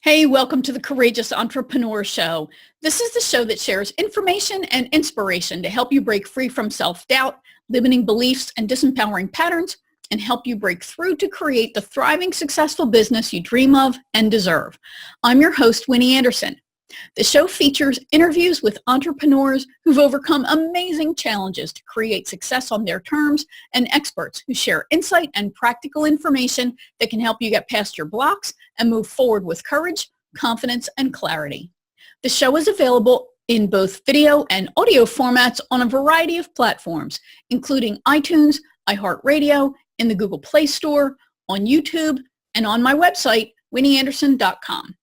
Hey, welcome to the Courageous Entrepreneur Show. This is the show that shares information and inspiration to help you break free from self-doubt, limiting beliefs, and disempowering patterns, and help you break through to create the thriving, successful business you dream of and deserve. I'm your host, Winnie Anderson. The show features interviews with entrepreneurs who've overcome amazing challenges to create success on their terms and experts who share insight and practical information that can help you get past your blocks and move forward with courage, confidence, and clarity. The show is available in both video and audio formats on a variety of platforms, including iTunes, iHeartRadio, in the Google Play Store, on YouTube, and on my website, winnieanderson.com.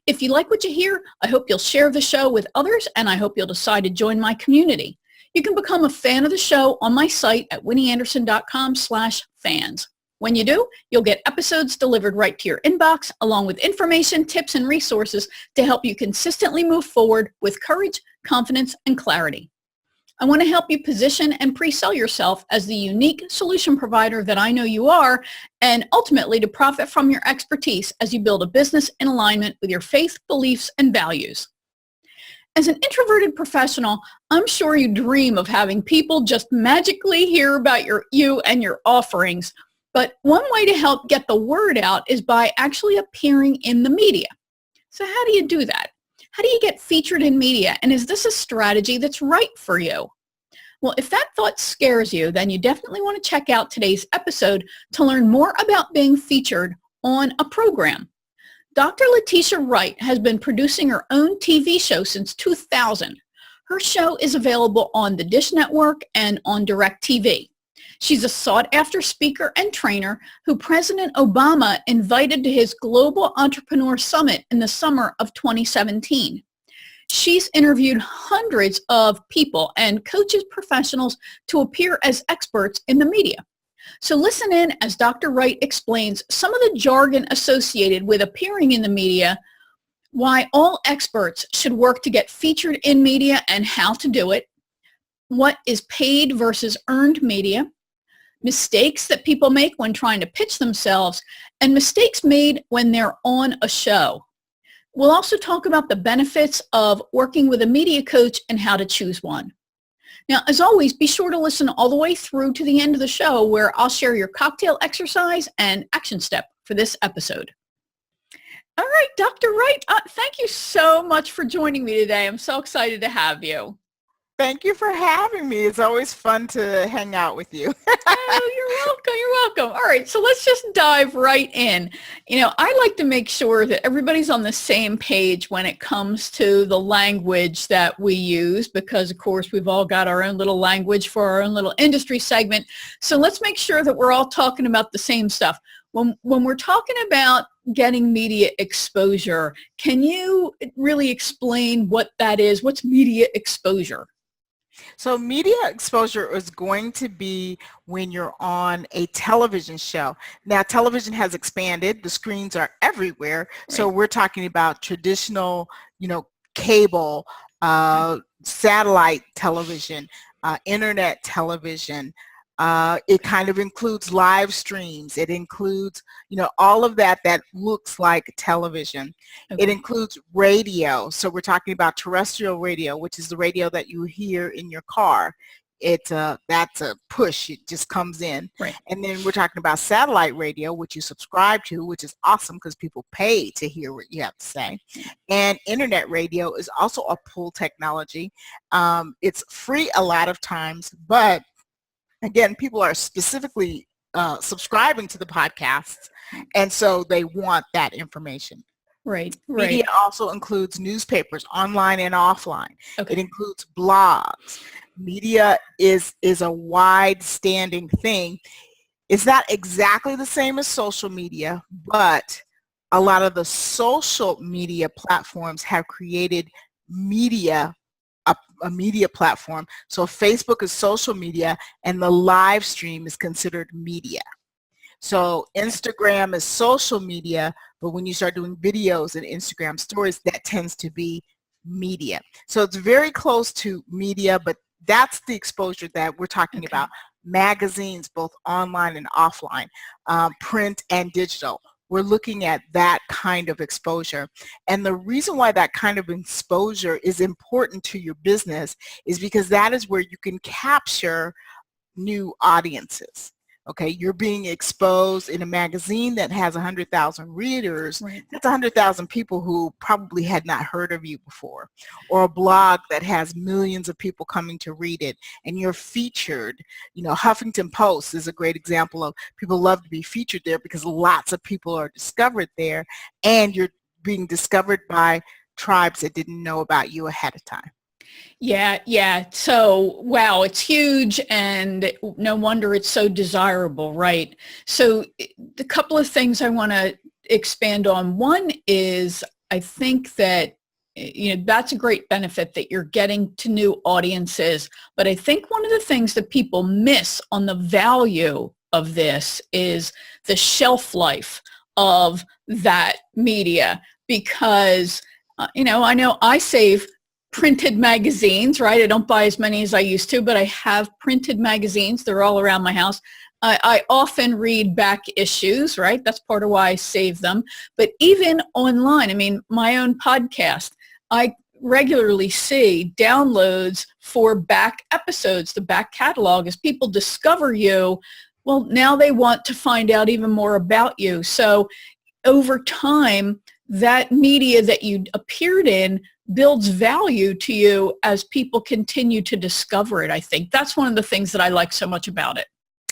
If you like what you hear, I hope you'll share the show with others, and I hope you'll decide to join my community. You can become a fan of the show on my site at winnieanderson.com/fans. When you do, you'll get episodes delivered right to your inbox, along with information, tips, and resources to help you consistently move forward with courage, confidence, and clarity. I want to help you position and pre-sell yourself as the unique solution provider that I know you are, and ultimately to profit from your expertise as you build a business in alignment with your faith, beliefs, and values. As an introverted professional, I'm sure you dream of having people just magically hear about you and your offerings, but one way to help get the word out is by actually appearing in the media. So how do you do that? How do you get featured in media? And is this a strategy that's right for you? Well, if that thought scares you, then you definitely want to check out today's episode to learn more about being featured on a program. Dr. Letitia Wright has been producing her own TV show since 2000. Her show is available on the Dish Network and on DirecTV. She's a sought-after speaker and trainer who President Obama invited to his Global Entrepreneur Summit in the summer of 2017. She's interviewed hundreds of people and coaches professionals to appear as experts in the media. So listen in as Dr. Wright explains some of the jargon associated with appearing in the media, why all experts should work to get featured in media and how to do it, what is paid versus earned media, mistakes that people make when trying to pitch themselves, and mistakes made when they're on a show. We'll also talk about the benefits of working with a media coach and how to choose one. Now, as always, be sure to listen all the way through to the end of the show, where I'll share your cocktail exercise and action step for this episode. All right, Dr. Wright, thank you so much for joining me today. I'm so excited to have you. Thank you for having me. It's always fun to hang out with you. Oh, you're welcome. You're welcome. All right. So let's just dive right in. I like to make sure that everybody's on the same page when it comes to the language that we use, because of course we've all got our own little language for our own little industry segment. So let's make sure that we're all talking about the same stuff. When we're talking about getting media exposure, can you really explain what that is? What's media exposure? So media exposure is going to be when you're on a television show. Now, television has expanded. The screens are everywhere. Right. So we're talking about traditional, cable, satellite television, internet television. It kind of includes live streams. It includes, all of that looks like television. Okay. It includes radio. So we're talking about terrestrial radio, which is the radio that you hear in your car. That's a push. It just comes in. Right. And then we're talking about satellite radio, which you subscribe to, which is awesome because people pay to hear what you have to say. And internet radio is also a pull technology. It's free a lot of times, but again, people are specifically subscribing to the podcasts, and so they want that information. Right. Media also includes newspapers, online and offline. Okay. It includes blogs. Media is a wide-standing thing. It's not exactly the same as social media, but a lot of the social media platforms have created a media platform. So Facebook is social media, and the live stream is considered media. So Instagram is social media, but when you start doing videos and Instagram stories, that tends to be media. So it's very close to media, but that's the exposure that we're talking about. Magazines, both online and offline, print and digital. we're looking at that kind of exposure. And the reason why that kind of exposure is important to your business is because that is where you can capture new audiences. Okay, you're being exposed in a magazine that has 100,000 readers. Right. That's 100,000 people who probably had not heard of you before, or a blog that has millions of people coming to read it, and you're featured. You know, Huffington Post is a great example of people love to be featured there because lots of people are discovered there, and you're being discovered by tribes that didn't know about you ahead of time. Yeah. So, wow, it's huge, and no wonder it's so desirable, right? So the couple of things I want to expand on. One is, I think that, that's a great benefit that you're getting to new audiences. But I think one of the things that people miss on the value of this is the shelf life of that media, because, I know I save printed magazines, right? I don't buy as many as I used to, but I have printed magazines. They're all around my house. I often read back issues, right? That's part of why I save them. But even online, I mean, my own podcast, I regularly see downloads for back episodes, the back catalog. As people discover you, well, now they want to find out even more about you. So over time, that media that you appeared in builds value to you as people continue to discover it. I think that's one of the things that I like so much about it.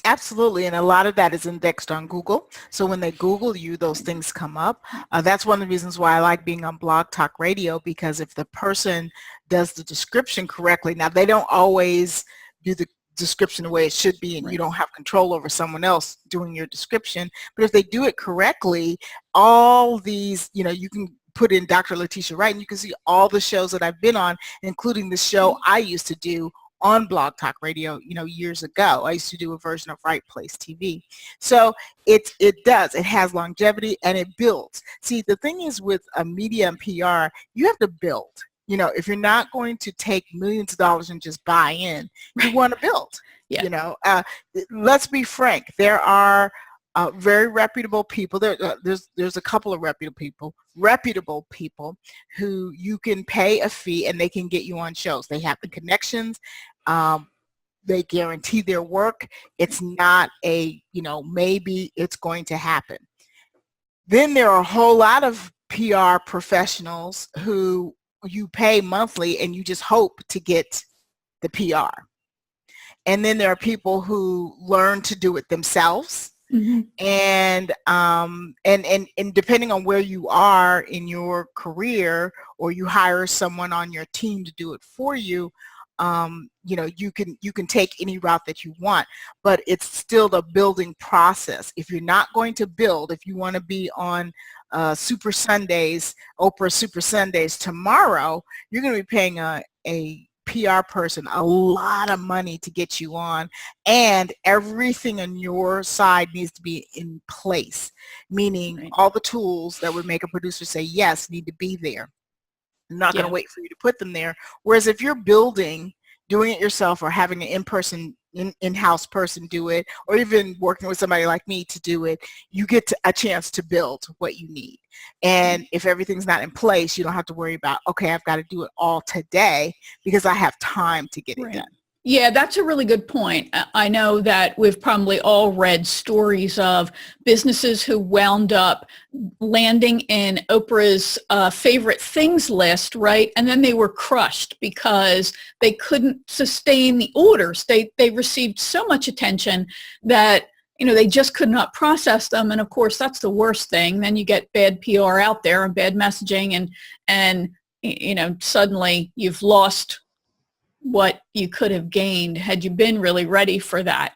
Absolutely, and a lot of that is indexed on Google. So when they Google you, those things come up. That's one of the reasons why I like being on Blog Talk Radio, because if the person does the description correctly, now they don't always do the description the way it should be, and you don't have control over someone else doing your description, but if they do it correctly, all these, you can put in Dr. Letitia Wright, and you can see all the shows that I've been on, including the show I used to do on Blog Talk Radio, years ago. I used to do a version of Right Place TV. So it has longevity, and it builds. See, the thing is with media and PR, you have to build. If you're not going to take millions of dollars and just buy in, you want to build. Yeah. Let's be frank. There are very reputable people. There's a couple of reputable people who you can pay a fee and they can get you on shows. They have the connections. They guarantee their work. It's not a, maybe it's going to happen. Then there are a whole lot of PR professionals who you pay monthly and you just hope to get the PR. And then there are people who learn to do it themselves. Mm-hmm. And depending on where you are in your career, or you hire someone on your team to do it for you, you can take any route that you want, but it's still the building process. If you're not going to build, if you want to be on Super Sundays, Oprah Super Sundays tomorrow, you're going to be paying a PR person a lot of money to get you on, and everything on your side needs to be in place, meaning all the tools that would make a producer say yes need to be there. I'm not going to wait for you to put them there. Whereas if you're building, doing it yourself, or having an in-house person do it, or even working with somebody like me to do it, you get a chance to build what you need. And if everything's not in place, you don't have to worry about, okay, I've got to do it all today because I have time to get it done. Yeah, that's a really good point. I know that we've probably all read stories of businesses who wound up landing in Oprah's favorite things list, right? And then they were crushed because they couldn't sustain the orders. They received so much attention that, they just could not process them. And of course, that's the worst thing. Then you get bad PR out there and bad messaging, and suddenly you've lost what you could have gained had you been really ready for that.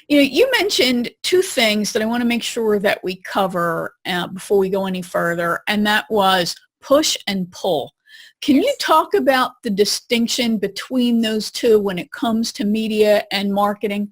You mentioned two things that I want to make sure that we cover before we go any further, and that was push and pull. Can you talk about the distinction between those two when it comes to media and marketing?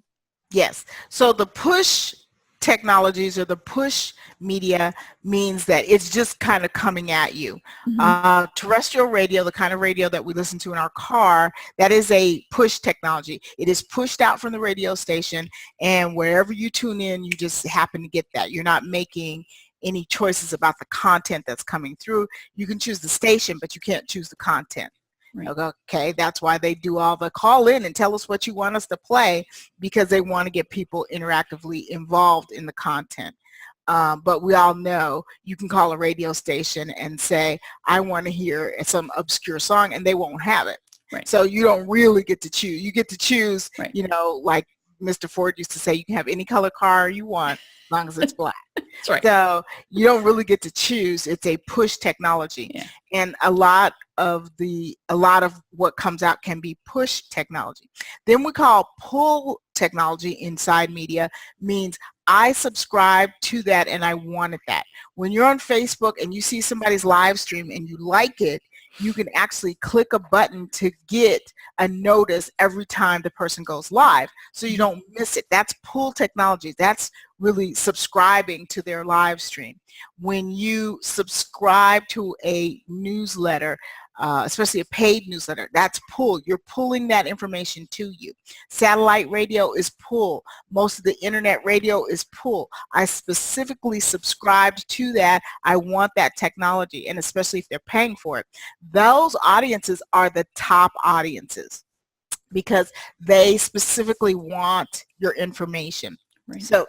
Yes. So the push technologies, or the push media, means that it's just kind of coming at you. Mm-hmm. Terrestrial radio, the kind of radio that we listen to in our car, that is a push technology. It is pushed out from the radio station, and wherever you tune in, you just happen to get that. You're not making any choices about the content that's coming through. You can choose the station, but you can't choose the content. Right. Okay, that's why they do all the call in and tell us what you want us to play, because they want to get people interactively involved in the content. But we all know you can call a radio station and say, I want to hear some obscure song, and they won't have it. Right. So you don't really get to choose. You get to choose, right. Like Mr. Ford used to say, you can have any color car you want as long as it's black. That's right. So you don't really get to choose. It's a push technology. Yeah. And a lot of what comes out can be push technology. Then we call pull technology inside media, means I subscribe to that and I wanted that. When you're on Facebook and you see somebody's live stream and you like it, you can actually click a button to get a notice every time the person goes live, so you don't miss it. That's pull technology. That's really subscribing to their live stream. When you subscribe to a newsletter, especially a paid newsletter, that's pull. You're pulling that information to you. Satellite radio is pull. Most of the internet radio is pull. I specifically subscribed to that. I want that technology, and especially if they're paying for it. Those audiences are the top audiences because they specifically want your information. Right. So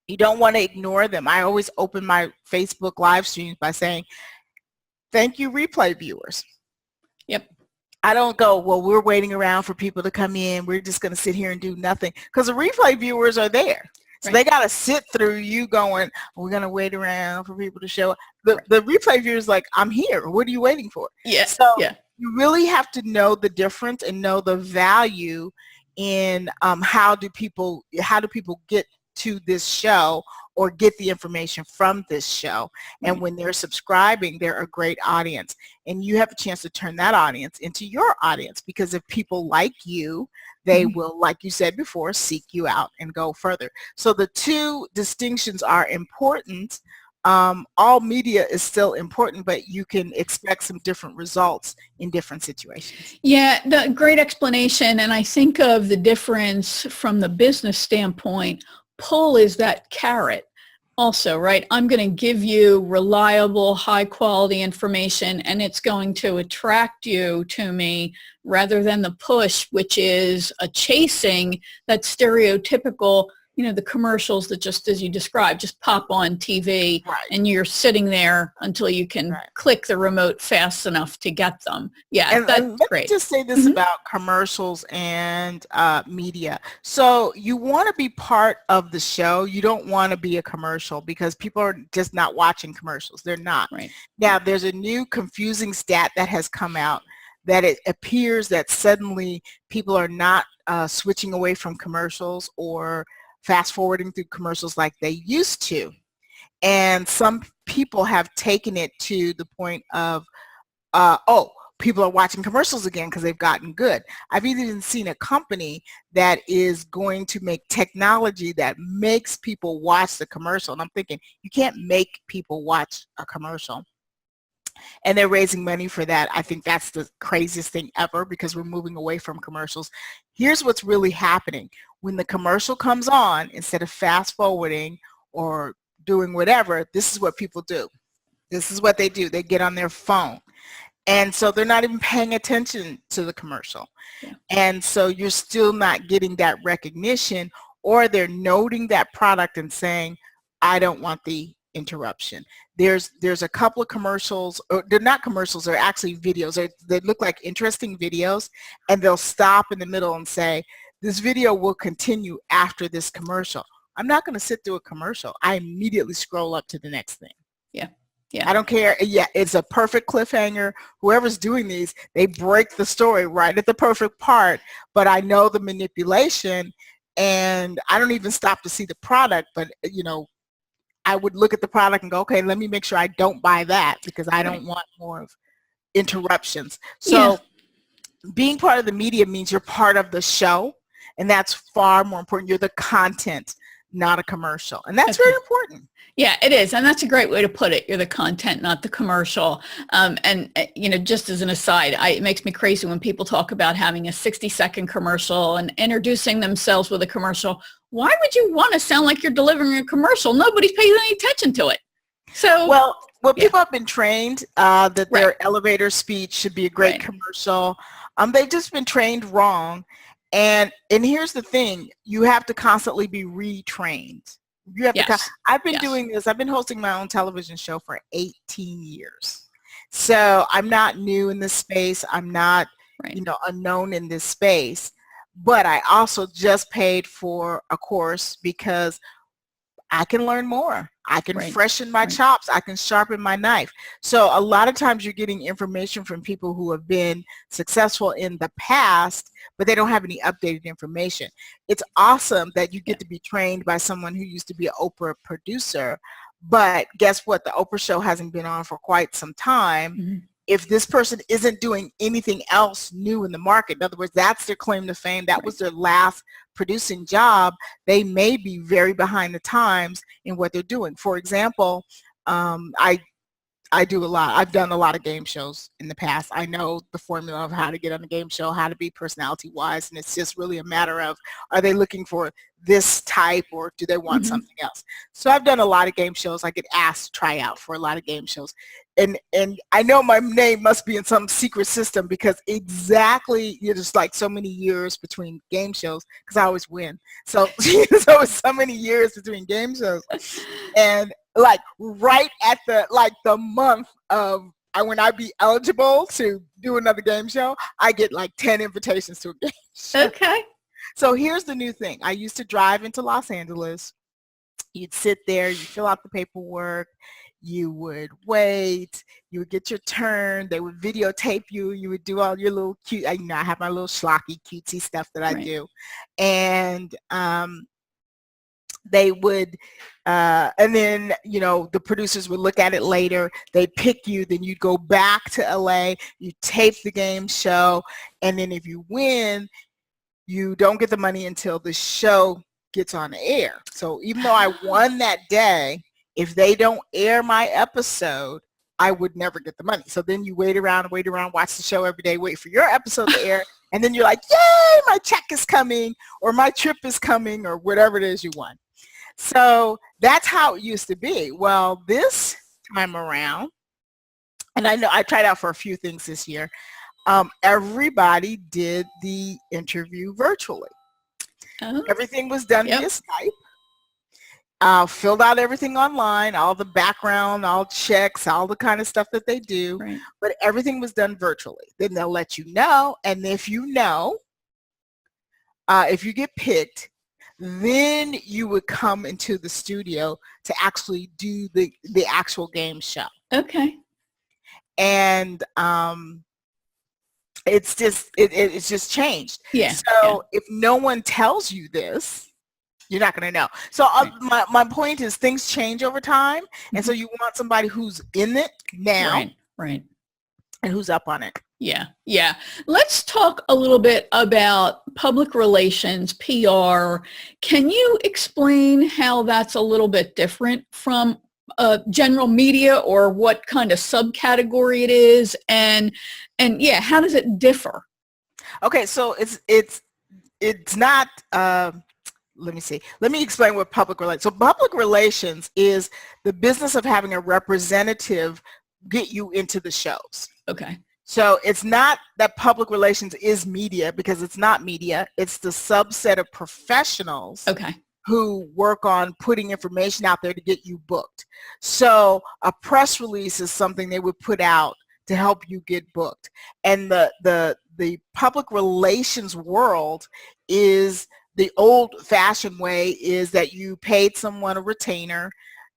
you don't want to ignore them. I always open my Facebook live streams by saying, thank you, replay viewers. Yep. I don't go, well, we're waiting around for people to come in. We're just going to sit here and do nothing, because the replay viewers are there. So they got to sit through you going, we're going to wait around for people to show up. The replay viewers like, I'm here. What are you waiting for? Yeah. So yeah. you really have to know the difference and know the value in how do people get to this show or get the information from this show. And when they're subscribing, they're a great audience. And you have a chance to turn that audience into your audience, because if people like you, they will, like you said before, seek you out and go further. So the two distinctions are important. All media is still important, but you can expect some different results in different situations. Yeah, the great explanation. And I think of the difference from the business standpoint. Pull is that carrot also, right? I'm going to give you reliable, high quality information, and it's going to attract you to me, rather than the push, which is a chasing, that stereotypical, the commercials that, just as you described, just pop on TV, and you're sitting there until you can click the remote fast enough to get them. Yeah, and that's let great. me just say this about commercials and media. So you want to be part of the show. You don't want to be a commercial, because people are just not watching commercials. They're not. Right. Now, there's a new confusing stat that has come out that it appears that suddenly people are not switching away from commercials or fast forwarding through commercials like they used to. And some people have taken it to the point of, people are watching commercials again because they've gotten good. I've even seen a company that is going to make technology that makes people watch the commercial. And I'm thinking, you can't make people watch a commercial. And they're raising money for that. I think that's the craziest thing ever, because we're moving away from commercials. Here's what's really happening. When the commercial comes on, instead of fast forwarding or doing whatever, this is what people do. This is what they do. They get on their phone. And so they're not even paying attention to the commercial. Yeah. And so you're still not getting that recognition, or they're noting that product and saying, I don't want the interruption. There's a couple of commercials, or they're not commercials, they're actually videos. They look like interesting videos, and they'll stop in the middle and say, this video will continue after this commercial. I'm not going to sit through a commercial. I immediately scroll up to the next thing. Yeah. Yeah. I don't care. Yeah, it's a perfect cliffhanger. Whoever's doing these, they break the story right at the perfect part, but I know the manipulation, and I don't even stop to see the product, but I would look at the product and go, okay, let me make sure I don't buy that, because I don't want more of interruptions. So being part of the media means you're part of the show, and that's far more important. You're the content, not a commercial. And that's very important. Yeah, it is. And that's a great way to put it. You're the content, not the commercial. And just as an aside, it makes me crazy when people talk about having a 60-second commercial and introducing themselves with a commercial. Why would you want to sound like you're delivering a commercial? Nobody pays any attention to it. So, Well, yeah, people have been trained that right, their elevator speech should be a great right. commercial. They've just been trained wrong. And here's the thing, you have to constantly be retrained. You have to. Yes, I've been yes, doing this. I've been hosting my own television show for 18 years. So I'm not new in this space. I'm not, right, unknown in this space. But I also just paid for a course because I can learn more. I can right, freshen my right. chops. I can sharpen my knife. So a lot of times you're getting information from people who have been successful in the past, but they don't have any updated information. It's awesome that you Yeah. get to be trained by someone who used to be an Oprah producer, but guess what? The Oprah show hasn't been on for quite some time. Mhm. If this person isn't doing anything else new in the market, in other words, that's their claim to fame, that Right. was their last producing job, they may be very behind the times in what they're doing. For example, I do a lot. I've done a lot of game shows in the past. I know the formula of how to get on a game show, how to be personality wise, and it's just really a matter of, are they looking for this type or do they want Mhm. something else? So I've done a lot of game shows. I get asked to try out for a lot of game shows. And I know my name must be in some secret system because exactly, there's like so many years between game shows because I always win. So, so it's so many years between game shows. And like right at the month of when I be eligible to do another game show, I get like 10 invitations to a game show. Okay. So here's the new thing. I used to drive into Los Angeles. You'd sit there, you fill out the paperwork, you would wait, you would get your turn, they would videotape you, you would do all your little cute, I have my little schlocky cutesy stuff that I Right. do. And they would and then the producers would look at it later, they'd pick you, then you'd go back to LA, you tape the game show, and then if you win, you don't get the money until the show gets on the air. So even though I won that day, if they don't air my episode, I would never get the money. So then you wait around, watch the show every day, wait for your episode to air, and then you're like, yay, my check is coming, or my trip is coming, or whatever it is you won. So that's how it used to be. Well, this time around, and I know I tried out for a few things this year, everybody did the interview virtually. Oh, Everything was done yep. via Skype. Filled out everything online, all the background, all checks, all the kind of stuff that they do, Right. but everything was done virtually. Then they'll let you know, and if you know, if you get picked, then you would come into the studio to actually do the actual game show. Okay. And it's just changed. Yeah. Yeah. So if no one tells you this, you're not going to know. So Right. my point is things change over time. And so Mhm. you want somebody who's in it now Right. Right. and who's up on it. Yeah. Yeah. Let's talk a little bit about public relations, PR. Can you explain how that's a little bit different from general media, or what kind of subcategory it is? And yeah, how does it differ? Okay, so it's not let me see. Let me explain what public relations. So public relations is the business of having a representative get you into the shows. Okay. So it's not that public relations is media, because it's not media. It's the subset of professionals Okay. who work on putting information out there to get you booked. So a press release is something they would put out to help you get booked. And the public relations world is the old-fashioned way, is that you paid someone a retainer,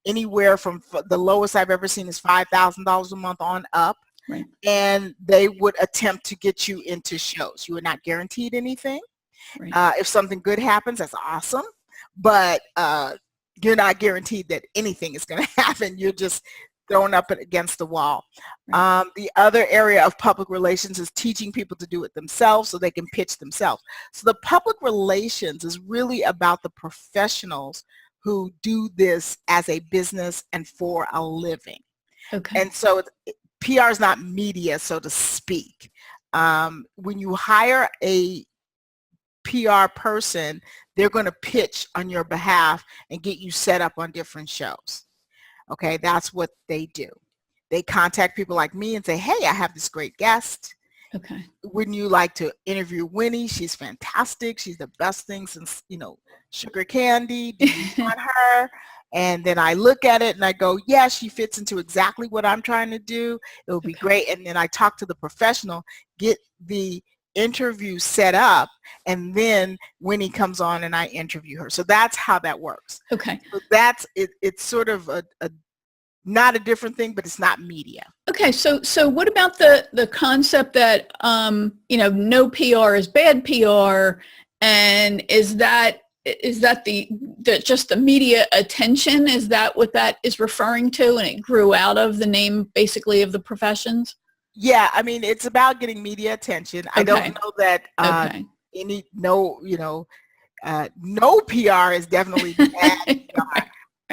anywhere from the lowest I've ever seen is $5,000 a month on up. Right. And they would attempt to get you into shows. You are not guaranteed anything. Right. If something good happens, that's awesome, but you're not guaranteed that anything is going to happen. You're just thrown up against the wall. Right. The other area of public relations is teaching people to do it themselves so they can pitch themselves. So the public relations is really about the professionals who do this as a business and for a living. Okay. And so PR is not media, so to speak. When you hire a PR person, they're going to pitch on your behalf and get you set up on different shows. Okay, that's what they do. They contact people like me and say, hey, I have this great guest. Okay. Wouldn't you like to interview Winnie? She's fantastic. She's the best thing since, sugar candy. Do you want her? And then I look at it and I go, yeah, she fits into exactly what I'm trying to do. It would be great. And then I talk to the professional, get the interview set up, and then Winnie comes on and I interview her. So that's how that works. Okay. So that's it. It's sort of a not a different thing, but it's not media. Okay, so what about the concept that no PR is bad PR, and is that the just the media attention? Is that what that is referring to, and it grew out of the name basically of the professions? Yeah, I mean, it's about getting media attention. I don't know that no PR is definitely bad PR.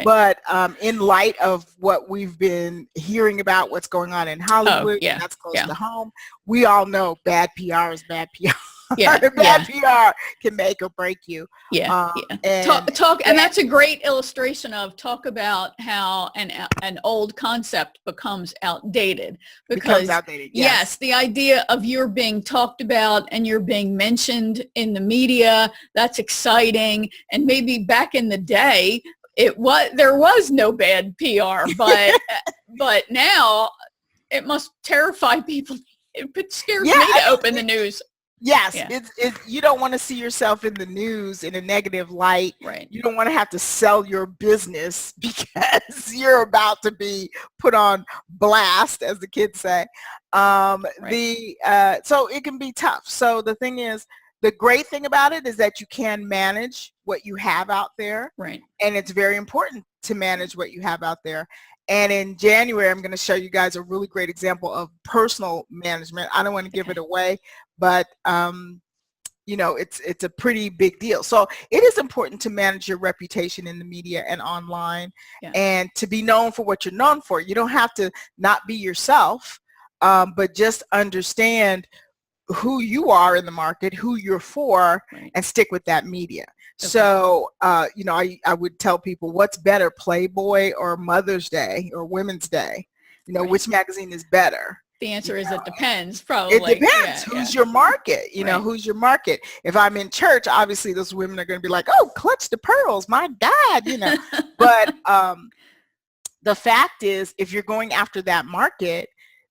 But in light of what we've been hearing about what's going on in Hollywood, that's close to home, we all know bad PR is bad PR. Bad PR can make or break you. And that's a great illustration of talk about how an old concept becomes outdated. Yes, the idea of you're being talked about and you're being mentioned in the media, that's exciting. And maybe back in the day, there was no bad PR, but now it must terrify people. It scares me to open the news. Yes, you don't want to see yourself in the news in a negative light. Right. You don't want to have to sell your business because you're about to be put on blast, as the kids say. So it can be tough. So the thing is, the great thing about it is that you can manage what you have out there. Right. And it's very important to manage what you have out there. And in January, I'm going to show you guys a really great example of personal management. I don't want to give it away, but it's a pretty big deal. So it is important to manage your reputation in the media and online, and to be known for what you're known for. You don't have to not be yourself, but just understand who you are in the market, who you're for, and stick with that media. So, I would tell people, what's better, Playboy or Mother's Day or Women's Day? Which magazine is better? The answer is it depends, probably. It depends. Who's your market? Who's your market? If I'm in church, obviously those women are going to be like, oh, clutch the pearls, my God, But the fact is, if you're going after that market,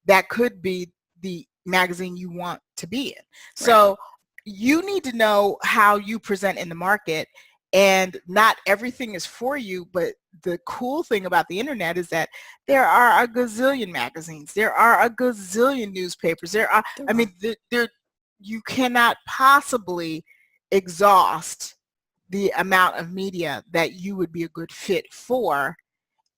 that could be the magazine you want to be in. So you need to know how you present in the market, and not everything is for you. But the cool thing about the internet is that there are a gazillion magazines, there are a gazillion newspapers, you cannot possibly exhaust the amount of media that you would be a good fit for,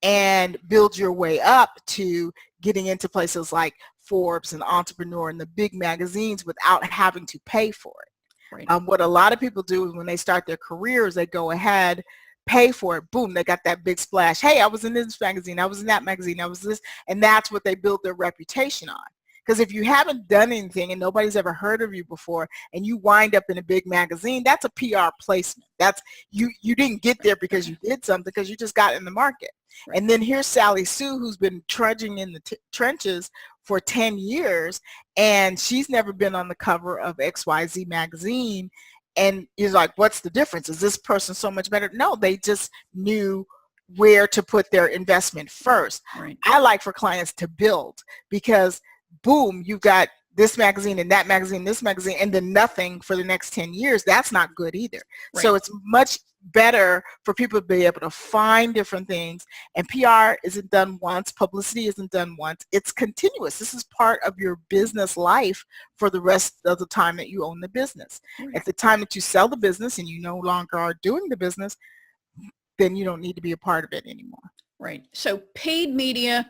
and build your way up to getting into places like Forbes and Entrepreneur and the big magazines without having to pay for it. What a lot of people do is when they start their careers, they go ahead, pay for it, boom, they got that big splash. Hey, I was in this magazine, I was in that magazine, I was this, and that's what they build their reputation on. Because if you haven't done anything and nobody's ever heard of you before, and you wind up in a big magazine, that's a PR placement. That's you didn't get there because you did something, because you just got in the market. And then here's Sally Sue, who's been trudging in the trenches for 10 years, and she's never been on the cover of XYZ magazine. And you're like, what's the difference? Is this person so much better? No, they just knew where to put their investment first. I like for clients to build, because boom, you've got this magazine and that magazine, this magazine, and then nothing for the next 10 years. That's not good either. So it's much better for people to be able to find different things. And PR isn't done once. Publicity isn't done once. It's continuous. This is part of your business life for the rest of the time that you own the business. At the time that you sell the business and you no longer are doing the business, then you don't need to be a part of it anymore. So paid media,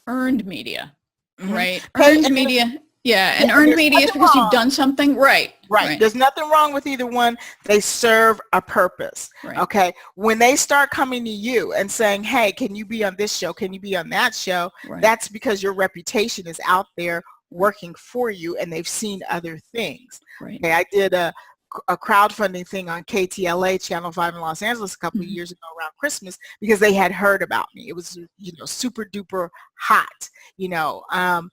earned media. Earned media. And earned media is because you've done something. Right. There's nothing wrong with either one. They serve a purpose. Okay. When they start coming to you and saying, hey, can you be on this show? Can you be on that show? That's because your reputation is out there working for you, and they've seen other things. Okay. I did a a crowdfunding thing on KTLA Channel 5 in Los Angeles a couple of Mhm. years ago around Christmas because they had heard about me. It was, super duper hot, that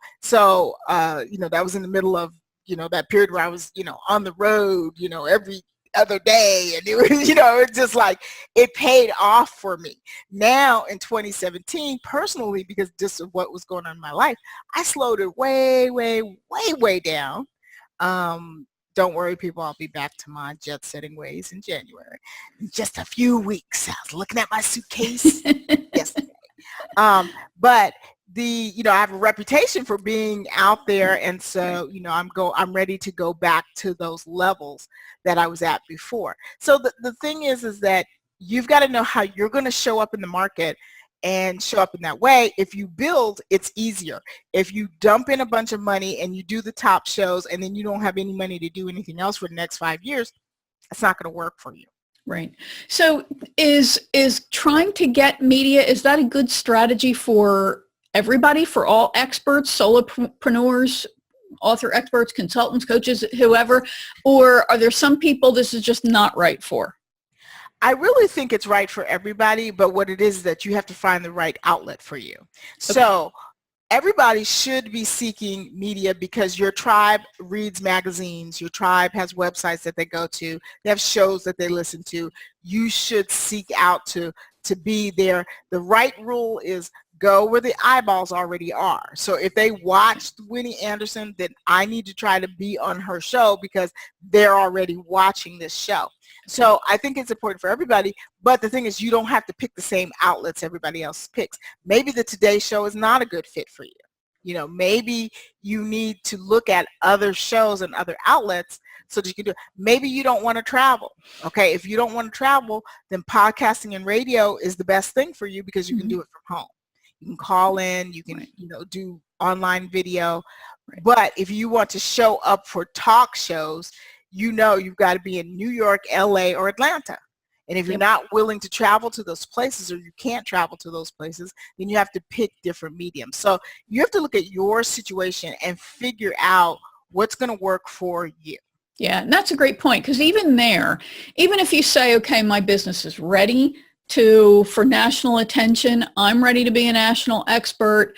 was in the middle of, that period where I was, on the road, every other day, and it was, it's just like it paid off for me. Now in 2017, personally, because just of what was going on in my life, I slowed it way, way, way, way down. Don't worry, people, I'll be back to my jet-setting ways in January. In just a few weeks. I was looking at my suitcase yesterday. But I have a reputation for being out there, and so I'm ready to go back to those levels that I was at before. So the thing is that you've got to know how you're going to show up in the market and show up in that way. If you build, it's easier. If you dump in a bunch of money and you do the top shows and then you don't have any money to do anything else for the next 5 years, it's not going to work for you. Right. So is trying to get media, is that a good strategy for everybody, for all experts, solopreneurs, author experts, consultants, coaches, whoever, or are there some people this is just not right for? I really think it's right for everybody, but what it is that you have to find the right outlet for you. Okay. So everybody should be seeking media because your tribe reads magazines, your tribe has websites that they go to, they have shows that they listen to. You should seek out to be there. The right rule is go where the eyeballs already are. So if they watched Winnie Anderson, then I need to try to be on her show because they're already watching this show. So I think it's important for everybody, but the thing is you don't have to pick the same outlets everybody else picks. Maybe the Today Show is not a good fit for you. Maybe you need to look at other shows and other outlets so that you can do it. Maybe you don't want to travel. Okay, if you don't want to travel, then podcasting and radio is the best thing for you because you can do it from home. You can call in, you can, do online video. Right. But if you want to show up for talk shows, you've got to be in New York, LA, or Atlanta. And if you're not willing to travel to those places or you can't travel to those places, then you have to pick different mediums. So you have to look at your situation and figure out what's going to work for you. Yeah, and that's a great point because even if you say, okay, my business is ready for national attention, I'm ready to be a national expert,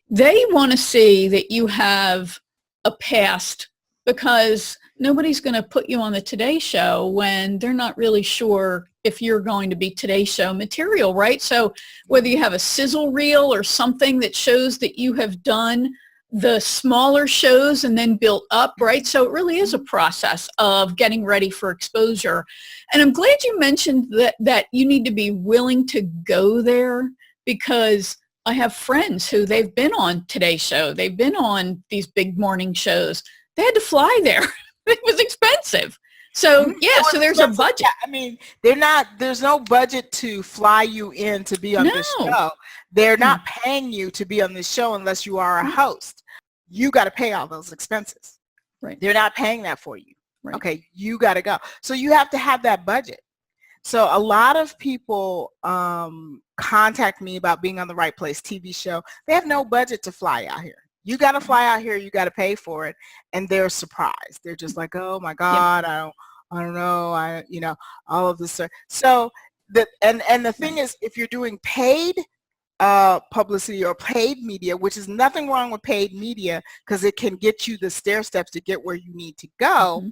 they want to see that you have a past because nobody's going to put you on the Today Show when they're not really sure if you're going to be Today Show material, right? So whether you have a sizzle reel or something that shows that you have done the smaller shows and then built up, right? So it really is a process of getting ready for exposure. And I'm glad you mentioned that you need to be willing to go there because I have friends who they've been on Today Show. They've been on these big morning shows. They had to fly there. It was expensive. So so there's a budget. I mean, there's no budget to fly you in to be on this show. They're not paying you to be on this show unless you are a host. You got to pay all those expenses. Right. They're not paying that for you. Right. Okay. You got to go. So you have to have that budget. So a lot of people contact me about being on the Right Place TV show. They have no budget to fly out here. You got to fly out here. You got to pay for it. And they're surprised. They're just like, oh my God, I don't know. All of this. So and the thing is, if you're doing paid publicity or paid media, which is nothing wrong with paid media because it can get you the stair steps to get where you need to go.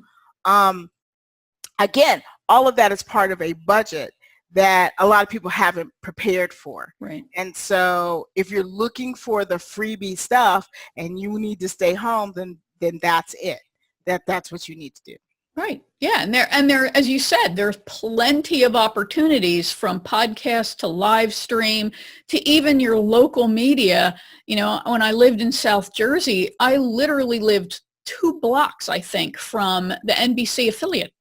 Again, all of that is part of a budget that a lot of people haven't prepared for. Right. And so if you're looking for the freebie stuff and you need to stay home, then that's it. That's what you need to do. Right. Yeah. And there, as you said, there's plenty of opportunities from podcast to live stream to even your local media. When I lived in South Jersey, I literally lived 2 blocks, I think, from the NBC affiliate.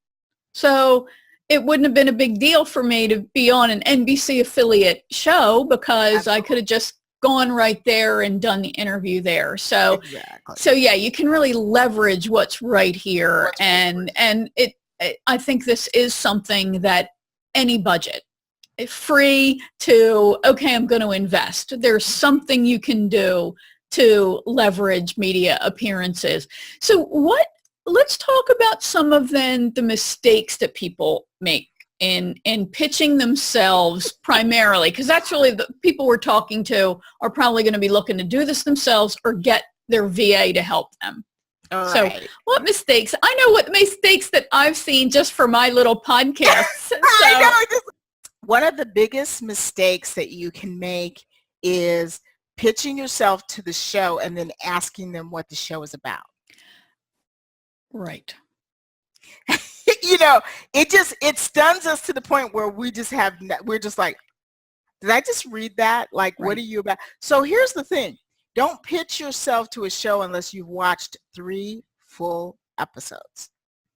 So it wouldn't have been a big deal for me to be on an NBC affiliate show because I could have just gone right there and done the interview there. So, exactly. So yeah, you can really leverage what's right here. And I think this is something that any budget, free to, okay, I'm going to invest. There's something you can do to leverage media appearances. So what let's talk about some of then the mistakes that people make in pitching themselves primarily, because that's really the people we're talking to are probably going to be looking to do this themselves or get their VA to help them. All So right. what mistakes? I know what mistakes that I've seen just for my little podcast. So, I know. One of the biggest mistakes that you can make is pitching yourself to the show and then asking them what the show is about. right. It stuns us to the point where we're just like, did I just read that? Like, Right. What are you about? So here's the thing. Don't pitch yourself to a show unless you've watched 3 full episodes.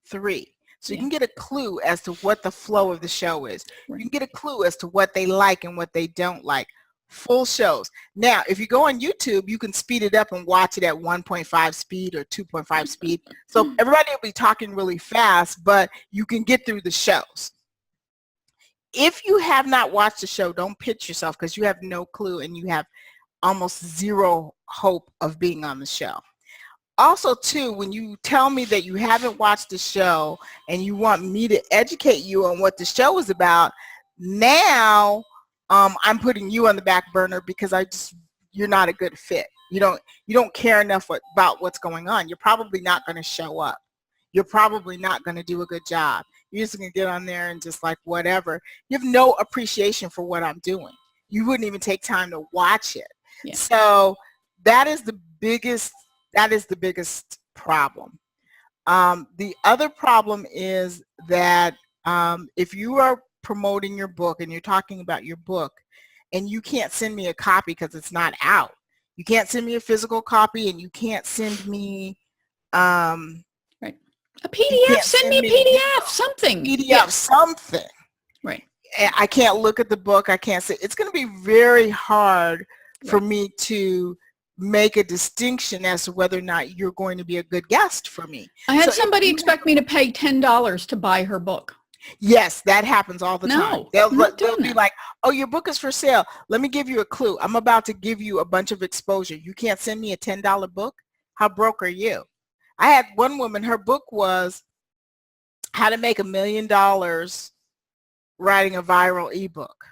3. So you can get a clue as to what the flow of the show is. Right. You can get a clue as to what they like and what they don't like. Full shows. Now, if you go on YouTube, you can speed it up and watch it at 1.5 speed or 2.5 speed. So everybody will be talking really fast, but you can get through the shows. If you have not watched the show, don't pitch yourself because you have no clue and you have almost zero hope of being on the show. Also, too, when you tell me that you haven't watched the show and you want me to educate you on what the show is about, now I'm putting you on the back burner because you're not a good fit. You don't care enough about what's going on. You're probably not going to show up. You're probably not going to do a good job. You're just going to get on there and just like whatever. You have no appreciation for what I'm doing. You wouldn't even take time to watch it. Yeah. So that is the biggest problem. The other problem is that if you are promoting your book and you're talking about your book and you can't send me a copy because it's not out, you can't send me a physical copy and you can't send me a PDF, send me a PDF, something. Something. Right. I can't look at the book. I can't say. It's going to be very hard for me to make a distinction as to whether or not you're going to be a good guest for me. I had somebody expect me to pay $10 to buy her book. Yes, that happens all the time. They'll be like, oh, your book is for sale. Let me give you a clue. I'm about to give you a bunch of exposure. You can't send me a $10 book? How broke are you? I had one woman, her book was How to Make $1 Million Writing a Viral Ebook.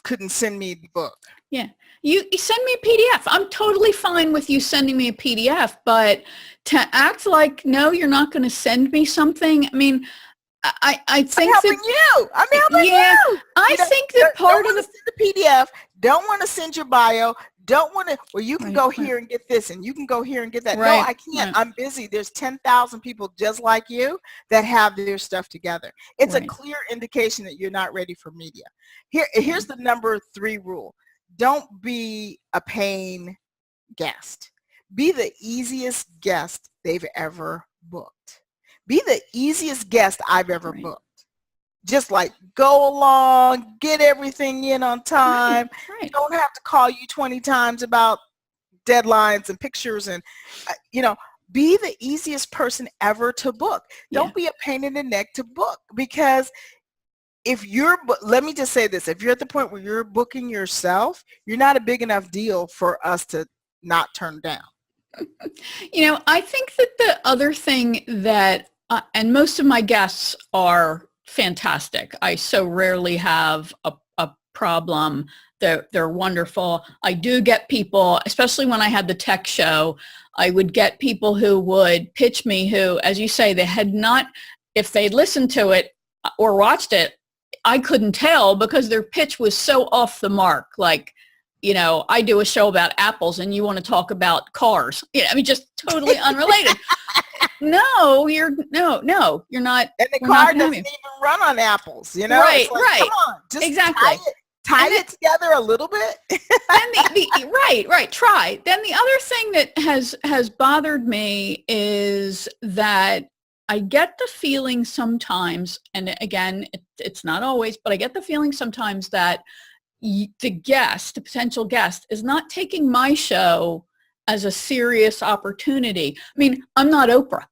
Couldn't send me the book. Yeah. You send me a PDF. I'm totally fine with you sending me a PDF, but to act like, no, you're not going to send me something. I mean, I think I'm helping you. I think that part of the PDF, don't want to send your bio, don't want to, well, you can go here and get this and you can go here and get that. Right. No, I can't. I'm busy. There's 10,000 people just like you that have their stuff together. It's a clear indication that you're not ready for media. Here's the number 3 rule. Don't be a paying guest. Be the easiest guest they've ever booked. Be the easiest guest I've ever booked. Just like go along, get everything in on time. Don't have to call you 20 times about deadlines and pictures and, be the easiest person ever to book. Don't be a pain in the neck to book because let me just say this, if you're at the point where you're booking yourself, you're not a big enough deal for us to not turn down. I think that the other thing that, and most of my guests are fantastic. I so rarely have a problem. They're wonderful. I do get people, especially when I had the tech show, I would get people who would pitch me who, as you say, they had not, if they'd listened to it or watched it, I couldn't tell because their pitch was so off the mark. Like, I do a show about apples and you want to talk about cars. Just totally unrelated. No, you're not. And the car doesn't even run on apples, Right, like, come on, just exactly. Tie it together a little bit. Then right. Try. Then the other thing that has bothered me is that I get the feeling sometimes, and again, it's not always, but I get the feeling sometimes that the potential guest, is not taking my show as a serious opportunity. I mean, I'm not Oprah.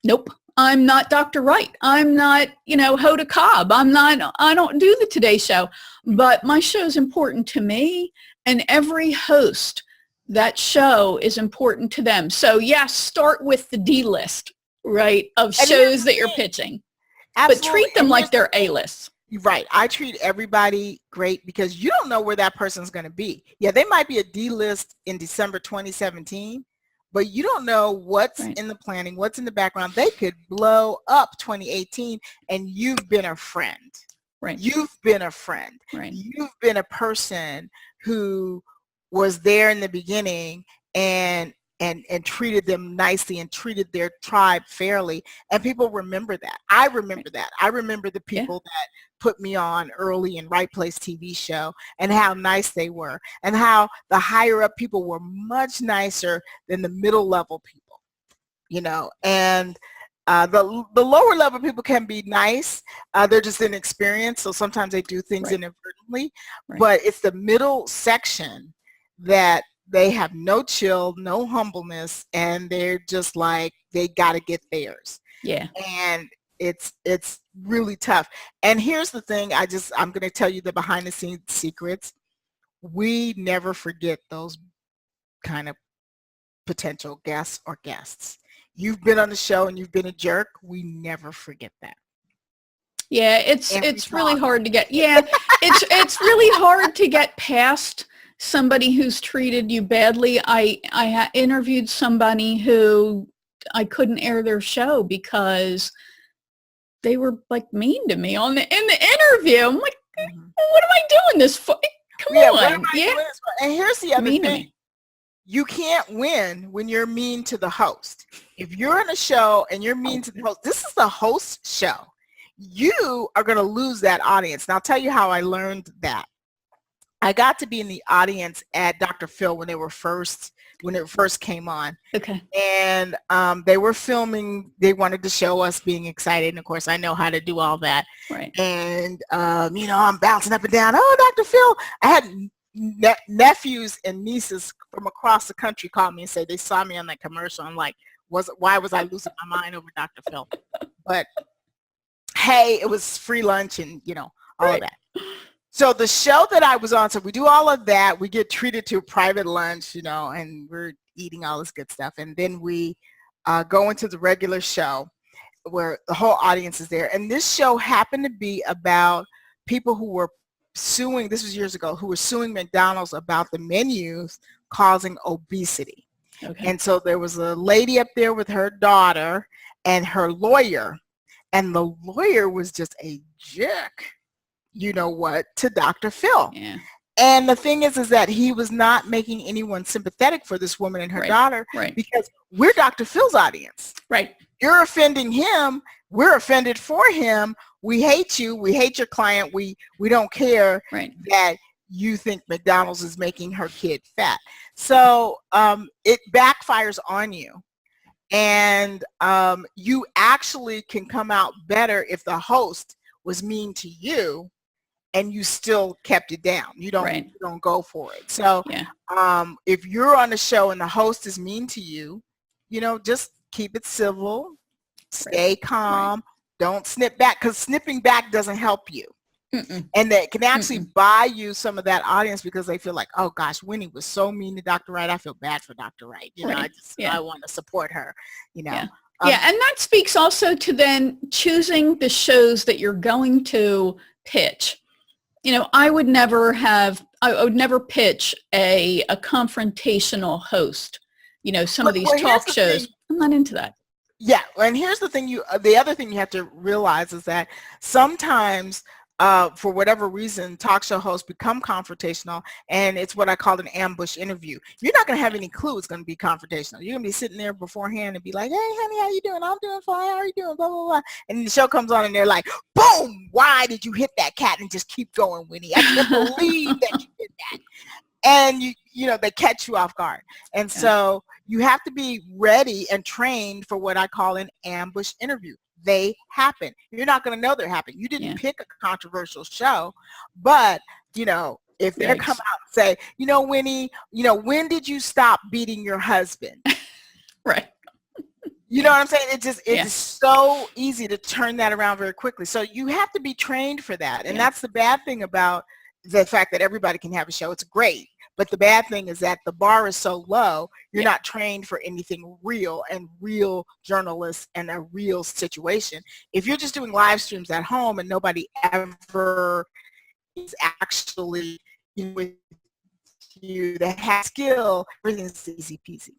Nope. I'm not Dr. Wright. I'm not, Hoda Cobb. I don't do the Today Show, but my show is important to me, and every host that show is important to them. So yes, start with the D list, right, of shows that you're pitching. Absolutely. But treat them like they're A-list. Right. I treat everybody great because you don't know where that person's going to be. Yeah, they might be a D list in December 2017, but you don't know what's in the planning, what's in the background. They could blow up 2018 and you've been a friend. Right. You've been a friend. Right. You've been a person who was there in the beginning and treated them nicely and treated their tribe fairly. And people remember that. I remember that. I remember the people that put me on early in Right Place TV show and how nice they were and how the higher up people were much nicer than the middle level people, you know, and the lower level people can be nice. They're just inexperienced. So sometimes they do things inadvertently, but it's the middle section that they have no chill, no humbleness, and they're just like, they got to get theirs. Yeah. And it's really tough. And here's the thing, I'm going to tell you the behind the scenes secrets. We never forget those kind of potential guests or guests. You've been on the show and you've been a jerk. We never forget that. Yeah, it's really hard to get. Yeah, it's really hard to get past somebody who's treated you badly. I interviewed somebody who I couldn't air their show because they were like mean to me in the interview. I'm like, what am I doing this for? Come on. Yeah. And here's the other thing. You can't win when you're mean to the host. If you're in a show and you're mean to the host, this is the host show. You are going to lose that audience. And I'll tell you how I learned that. I got to be in the audience at Dr. Phil when it first came on. Okay. And they were filming. They wanted to show us being excited. And of course, I know how to do all that. Right. And, you know, I'm bouncing up and down. Oh, Dr. Phil. I had nephews and nieces from across the country called me and said they saw me on that commercial. I'm like, why was I losing my mind over Dr. Phil? But hey, it was free lunch and, you know, all of that. So the show that I was on, so we do all of that. We get treated to a private lunch, you know, and we're eating all this good stuff. And then we go into the regular show where the whole audience is there. And this show happened to be about people who were suing, this was years ago, who were suing McDonald's about the menus causing obesity. Okay. And so there was a lady up there with her daughter and her lawyer. And the lawyer was just a jerk, you know what, to Dr. Phil. Yeah. And the thing is that he was not making anyone sympathetic for this woman and her daughter because we're Dr. Phil's audience. Right. You're offending him. We're offended for him. We hate you. We hate your client. We don't care that you think McDonald's is making her kid fat. So it backfires on you. And you actually can come out better if the host was mean to you and you still kept it down. You don't go for it. So if you're on a show and the host is mean to you, you know, just keep it civil, stay calm, don't snip back, because snipping back doesn't help you. And that can actually buy you some of that audience because they feel like, oh gosh, Winnie was so mean to Dr. Wright. I feel bad for Dr. Wright. You know, I want to support her, you know. Yeah. And that speaks also to then choosing the shows that you're going to pitch. You know, I would never pitch a confrontational host. You know, some of these talk shows, I'm not into that. Yeah, and here's the thing, the other thing you have to realize is that sometimes for whatever reason, talk show hosts become confrontational, and it's what I call an ambush interview. You're not going to have any clue it's going to be confrontational. You're going to be sitting there beforehand and be like, hey, honey, how you doing? I'm doing fine. How are you doing? Blah, blah, blah. And the show comes on, and they're like, boom, why did you hit that cat? And just keep going, Winnie. I can't believe that you did that. And, you know, they catch you off guard. And so you have to be ready and trained for what I call an ambush interview. They happen. You're not going to know they're happening. You didn't pick a controversial show, but, you know, if they come out and say, you know, Winnie, you know, when did you stop beating your husband? Right. You know what I'm saying? It's so easy to turn that around very quickly. So you have to be trained for that. And that's the bad thing about the fact that everybody can have a show. It's great. But the bad thing is that the bar is so low, you're Yeah. not trained for anything real and real journalists and a real situation. If you're just doing live streams at home and nobody ever is actually with you that has skill, everything's easy peasy.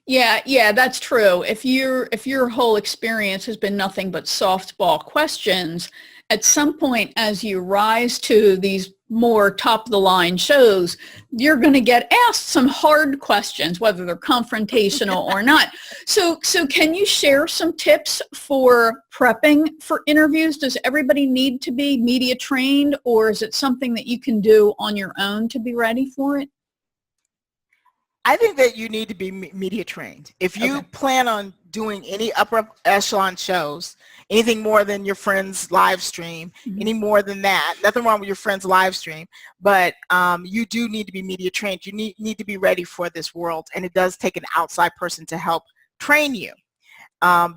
Yeah, that's true. If your whole experience has been nothing but softball questions, at some point as you rise to these more top of the line shows, you're going to get asked some hard questions, whether they're confrontational or not. So can you share some tips for prepping for interviews? Does everybody need to be media trained, or is it something that you can do on your own to be ready for it? I think that you need to be media trained. If you Okay. plan on doing any upper echelon shows, anything more than your friend's live stream, any more than that, nothing wrong with your friend's live stream, but you do need to be media trained. You need to be ready for this world, and it does take an outside person to help train you,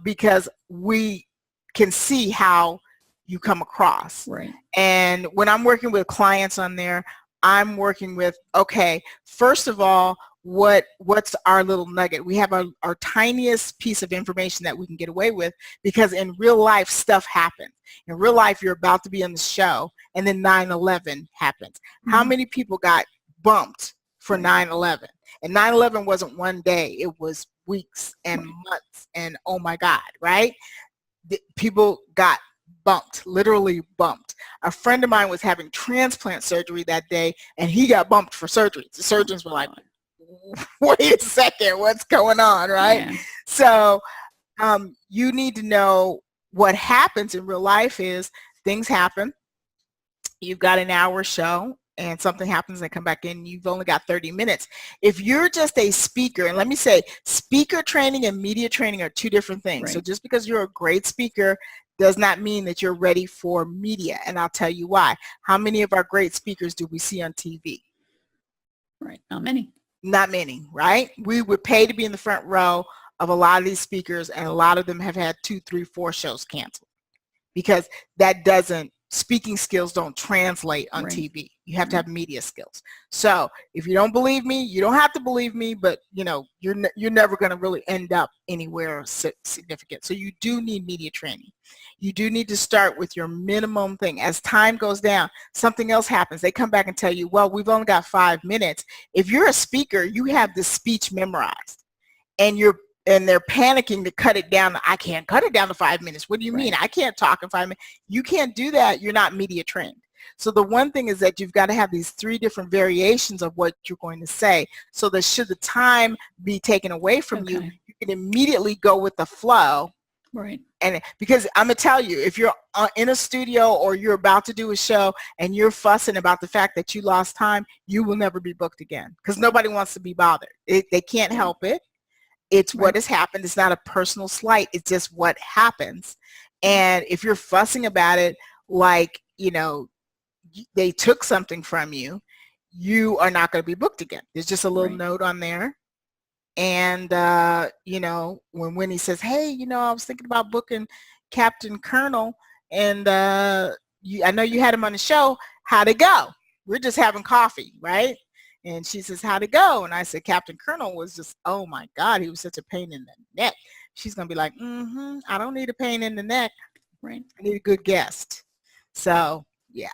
because we can see how you come across. Right. And when I'm working with clients on there, I'm working with, okay, first of all, what's our little nugget? We have our tiniest piece of information that we can get away with, because in real life stuff happens. In real life, you're about to be on the show and then 9/11 happens. How many people got bumped for 9/11? And 9/11 wasn't one day, it was weeks and months, and oh my God, right? People got bumped, literally bumped. A friend of mine was having transplant surgery that day, and he got bumped for surgery. The surgeons were like, wait a second, what's going on, right? Yeah. So you need to know what happens in real life is things happen. You've got an hour show and something happens and come back in, you've only got 30 minutes. If you're just a speaker, and let me say, speaker training and media training are two different things. Right. So just because you're a great speaker does not mean that you're ready for media, and I'll tell you why. How many of our great speakers do we see on TV? Right. Not many. Not many, right? We would pay to be in the front row of a lot of these speakers, and a lot of them have had 2, 3, 4 shows canceled, because speaking skills don't translate on TV. You have to have media skills. So if you don't believe me, you don't have to believe me, but you're never going to really end up anywhere significant. So you do need media training. You do need to start with your minimum thing. As time goes down, something else happens. They come back and tell you, well, we've only got 5 minutes. If you're a speaker, you have this speech memorized, and they're panicking to cut it down. I can't cut it down to 5 minutes. What do you mean? I can't talk in 5 minutes. You can't do that. You're not media trained. So the one thing is that you've got to have these 3 different variations of what you're going to say, so that should the time be taken away from you, you can immediately go with the flow. Right. And because I'm going to tell you, if you're in a studio or you're about to do a show and you're fussing about the fact that you lost time, you will never be booked again, because nobody wants to be bothered. They can't help it. It's what has happened. It's not a personal slight. It's just what happens. And if you're fussing about it like, they took something from you, you are not going to be booked again. There's just a little note on there. And, when Winnie says, hey, I was thinking about booking Captain Colonel, and I know you had him on the show. How'd it go? We're just having coffee, right? And she says, how'd it go? And I said, Captain Colonel was just, oh my God, he was such a pain in the neck. She's going to be like, I don't need a pain in the neck. Right. I need a good guest. So, yeah.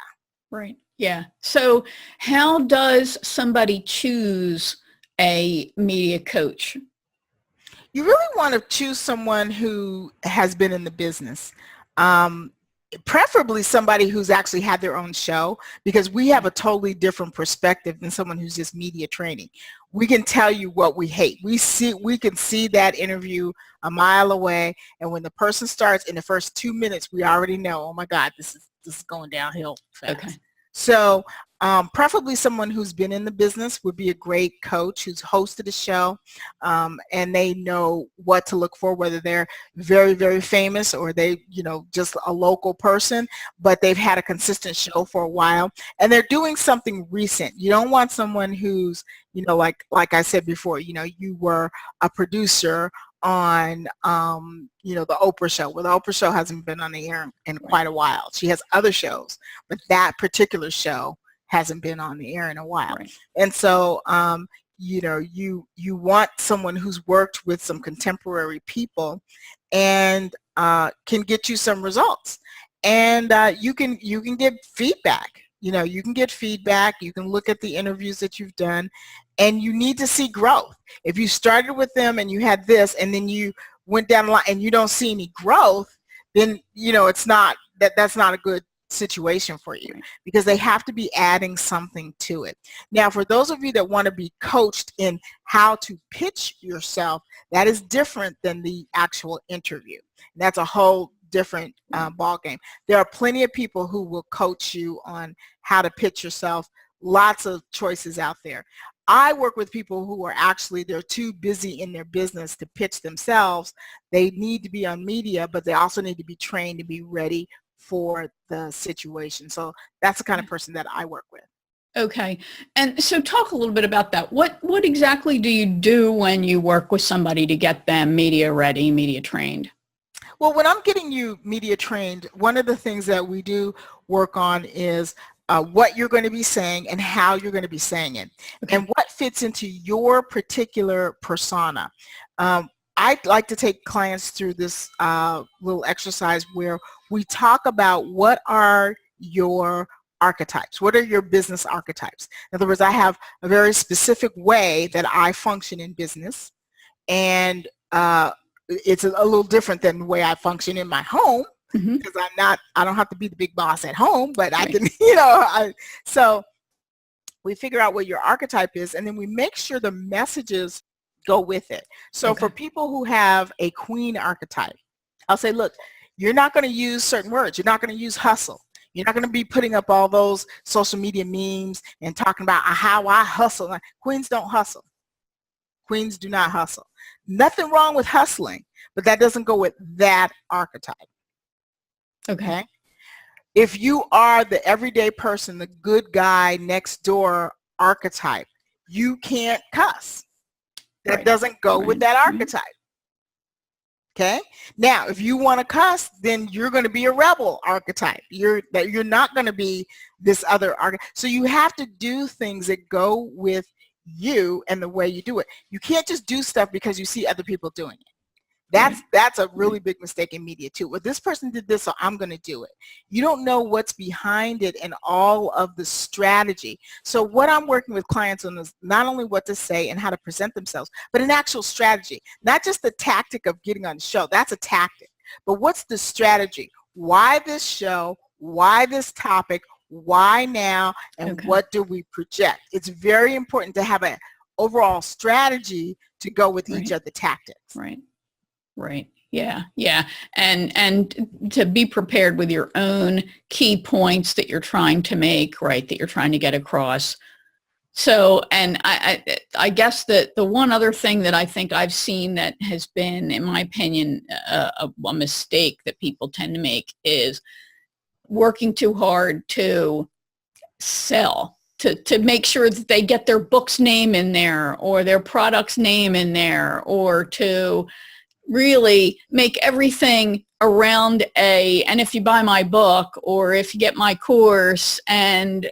Right. Yeah. So how does somebody choose a media coach? You really want to choose someone who has been in the business. Preferably somebody who's actually had their own show, because we have a totally different perspective than someone who's just media training. We can tell you what we hate. We can see that interview a mile away, and when the person starts in the first 2 minutes, we already know, oh my God, this is going downhill fast. Okay. So preferably someone who's been in the business would be a great coach, who's hosted a show, and they know what to look for, whether they're very, very famous or they, just a local person, but they've had a consistent show for a while and they're doing something recent. You don't want someone who's, like I said before, you were a producer on the Oprah show. Well, the Oprah show hasn't been on the air in quite a while. She has other shows, but that particular show hasn't been on the air in a while. Right. And so, you want someone who's worked with some contemporary people and can get you some results. And you can get feedback. You can get feedback. You can look at the interviews that you've done, and you need to see growth. If you started with them and you had this, and then you went down the line and you don't see any growth, then it's not that's not a good situation for you, because they have to be adding something to it. Now, for those of you that want to be coached in how to pitch yourself, that is different than the actual interview. That's a whole different ball game. There are plenty of people who will coach you on how to pitch yourself. Lots of choices out there. I work with people who are actually, they're too busy in their business to pitch themselves. They need to be on media, but they also need to be trained to be ready for the situation. So that's the kind of person that I work with. Okay. And so talk a little bit about that. What exactly do you do when you work with somebody to get them media ready, media trained? Well, when I'm getting you media trained, one of the things that we do work on is what you're going to be saying and how you're going to be saying it, and what fits into your particular persona. I'd like to take clients through this little exercise where we talk about what are your archetypes. What are your business archetypes? In other words, I have a very specific way that I function in business, and it's a little different than the way I function in my home, because I don't have to be the big boss at home, but I can, so we figure out what your archetype is, and then we make sure the messages go with it. So for people who have a queen archetype, I'll say, look, you're not going to use certain words. You're not going to use hustle. You're not going to be putting up all those social media memes and talking about how I hustle. Queens don't hustle. Queens do not hustle. Nothing wrong with hustling, but that doesn't go with that archetype. Okay? If you are the everyday person, the good guy next door archetype, you can't cuss. That doesn't go with that archetype. Okay? Now, if you want to cuss, then you're going to be a rebel archetype. You're not going to be this other archetype. So you have to do things that go with you and the way you do it. You can't just do stuff because you see other people doing it. That's a really big mistake in media too. Well, this person did this, so I'm going to do it. You don't know what's behind it and all of the strategy. So what I'm working with clients on is not only what to say and how to present themselves, but an actual strategy. Not just the tactic of getting on the show. That's a tactic. But what's the strategy? Why this show? Why this topic? Why now? And what do we project? It's very important to have an overall strategy to go with each of the tactics. Right. Yeah. And to be prepared with your own key points that you're trying to make, that you're trying to get across. So, and I guess that the one other thing that I think I've seen that has been, in my opinion, a mistake that people tend to make is working too hard to sell, to make sure that they get their book's name in there or their product's name in there, or to really make everything around and if you buy my book or if you get my course. And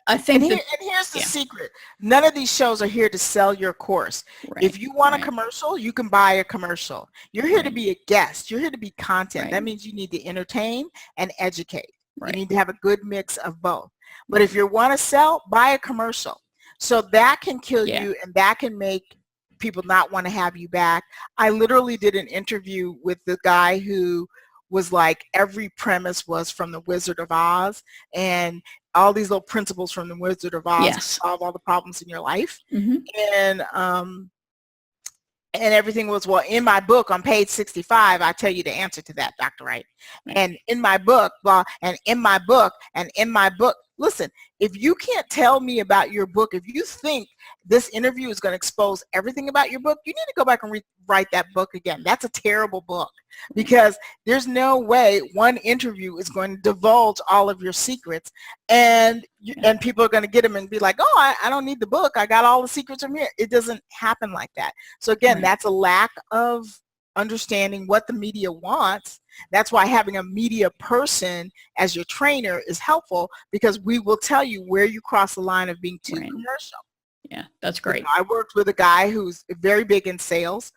I think and here's the secret. None of these shows are here to sell your course. If you want a commercial, you can buy a commercial. You're here to be a guest. You're here to be content. That means you need to entertain and educate. You need to have a good mix of both. But if you want to sell, buy a commercial. So that can kill you, and that can make people not want to have you back. I literally did an interview with the guy who was like, every premise was from the Wizard of Oz, and all these little principles from the Wizard of Oz to solve all the problems in your life. And everything was, well, in my book on page 65, I tell you the answer to that, Dr. Wright. And in my book, and in my book, and in my book. Listen, if you can't tell me about your book, if you think this interview is going to expose everything about your book, you need to go back and rewrite that book again. That's a terrible book, because there's no way one interview is going to divulge all of your secrets, and people are going to get them and be like, oh, I don't need the book. I got all the secrets from here. It doesn't happen like that. So again, that's a lack of understanding what the media wants. That's why having a media person as your trainer is helpful, because we will tell you where you cross the line of being too Right. commercial. Yeah, that's great. I worked with a guy who's very big in sales,